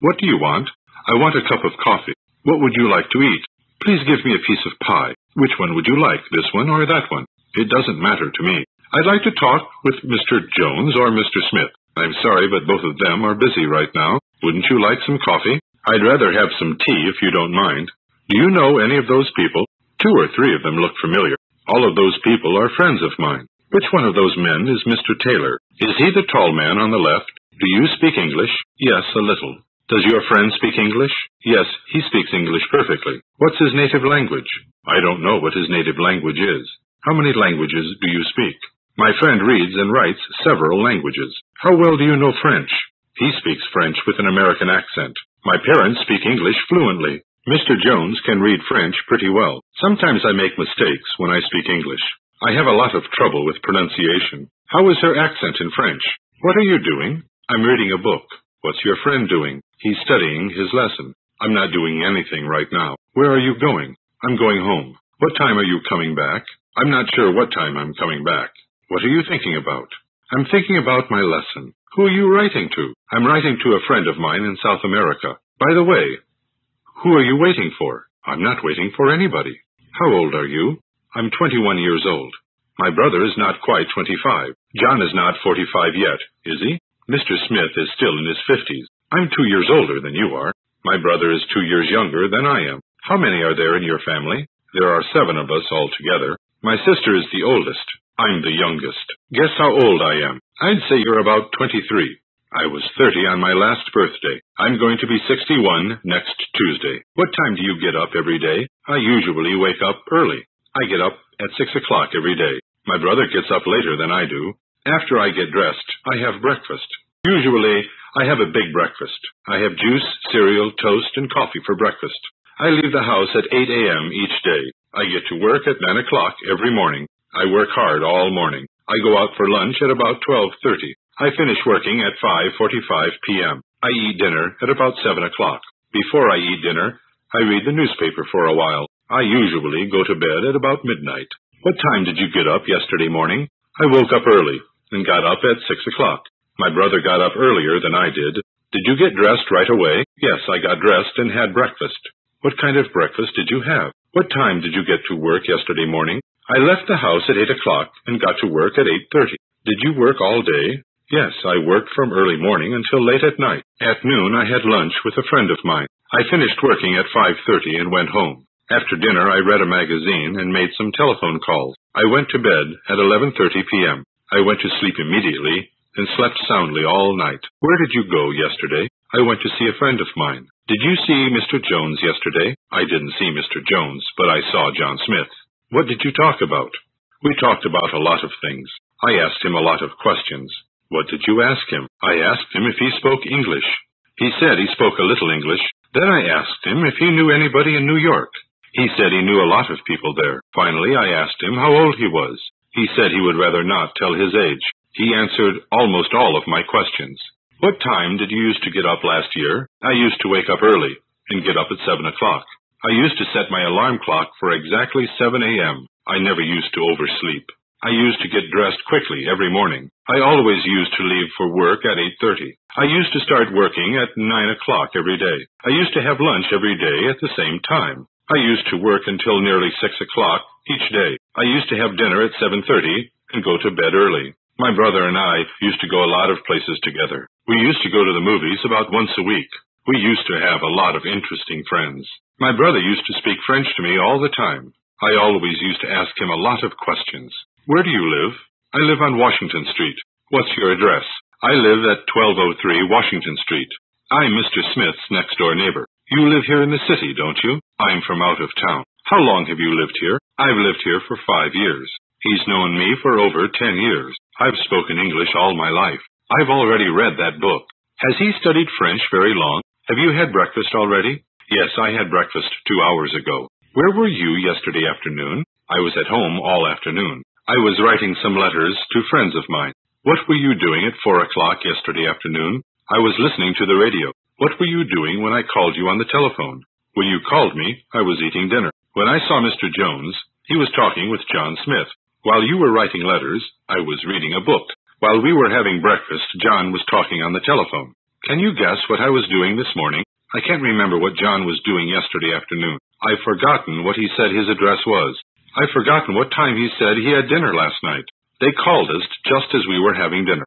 What do you want? I want a cup of coffee. What would you like to eat? Please give me a piece of pie. Which one would you like, this one or that one? It doesn't matter to me. I'd like to talk with Mr. Jones or Mr. Smith. I'm sorry, but both of them are busy right now. Wouldn't you like some coffee? I'd rather have some tea if you don't mind. Do you know any of those people? 2 or 3 of them look familiar. All of those people are friends of mine. Which one of those men is Mr. Taylor? Is he the tall man on the left? Do you speak English? Yes, a little. Does your friend speak English? Yes, he speaks English perfectly. What's his native language? I don't know what his native language is. How many languages do you speak? My friend reads and writes several languages. How well do you know French? He speaks French with an American accent. My parents speak English fluently. Mr. Jones can read French pretty well. Sometimes I make mistakes when I speak English. I have a lot of trouble with pronunciation. How is her accent in French? What are you doing? I'm reading a book. What's your friend doing? He's studying his lesson. I'm not doing anything right now. Where are you going? I'm going home. What time are you coming back? I'm not sure what time I'm coming back. What are you thinking about? I'm thinking about my lesson. Who are you writing to? I'm writing to a friend of mine in South America. By the way, who are you waiting for? I'm not waiting for anybody. How old are you? I'm 21 years old. My brother is not quite 25. John is not 45 yet, is he? Mr. Smith is still in his 50s. I'm 2 years older than you are. My brother is 2 years younger than I am. How many are there in your family? There are 7 of us altogether. My sister is the oldest. I'm the youngest. Guess how old I am. I'd say you're about 23. I was 30 on my last birthday. I'm going to be 61 next Tuesday. What time do you get up every day? I usually wake up early. I get up at 6 o'clock every day. My brother gets up later than I do. After I get dressed, I have breakfast. Usually, I have a big breakfast. I have juice, cereal, toast, and coffee for breakfast. I leave the house at 8 a.m. each day. I get to work at 9 o'clock every morning. I work hard all morning. I go out for lunch at about 12:30. I finish working at 5:45 p.m. I eat dinner at about 7 o'clock. Before I eat dinner, I read the newspaper for a while. I usually go to bed at about midnight. What time did you get up yesterday morning? I woke up early and got up at 6 o'clock. My brother got up earlier than I did. Did you get dressed right away? Yes, I got dressed and had breakfast. What kind of breakfast did you have? What time did you get to work yesterday morning? I left the house at 8 o'clock and got to work at 8:30. Did you work all day? Yes, I worked from early morning until late at night. At noon, I had lunch with a friend of mine. I finished working at 5:30 and went home. After dinner, I read a magazine and made some telephone calls. I went to bed at 11:30 p.m. I went to sleep immediately and slept soundly all night. Where did you go yesterday? I went to see a friend of mine. Did you see Mr. Jones yesterday? I didn't see Mr. Jones, but I saw John Smith. What did you talk about? We talked about a lot of things. I asked him a lot of questions. What did you ask him? I asked him if he spoke English. He said he spoke a little English. Then I asked him if he knew anybody in New York. He said he knew a lot of people there. Finally, I asked him how old he was. He said he would rather not tell his age. He answered almost all of my questions. What time did you used to get up last year? I used to wake up early and get up at 7 o'clock. I used to set my alarm clock for exactly 7 a.m. I never used to oversleep. I used to get dressed quickly every morning. I always used to leave for work at 8:30. I used to start working at 9 o'clock every day. I used to have lunch every day at the same time. I used to work until nearly 6 o'clock each day. I used to have dinner at 7:30 and go to bed early. My brother and I used to go a lot of places together. We used to go to the movies about once a week. We used to have a lot of interesting friends. My brother used to speak French to me all the time. I always used to ask him a lot of questions. Where do you live? I live on Washington Street. What's your address? I live at 1203 Washington Street. I'm Mr. Smith's next-door neighbor. You live here in the city, don't you? I'm from out of town. How long have you lived here? I've lived here for 5 years. He's known me for over 10 years. I've spoken English all my life. I've already read that book. Has he studied French very long? Have you had breakfast already? Yes, I had breakfast 2 hours ago. Where were you yesterday afternoon? I was at home all afternoon. I was writing some letters to friends of mine. What were you doing at 4 o'clock yesterday afternoon? I was listening to the radio. What were you doing when I called you on the telephone? When you called me, I was eating dinner. When I saw Mr. Jones, he was talking with John Smith. While you were writing letters, I was reading a book. While we were having breakfast, John was talking on the telephone. Can you guess what I was doing this morning? I can't remember what John was doing yesterday afternoon. I've forgotten what he said his address was. I've forgotten what time he said he had dinner last night. They called us just as we were having dinner.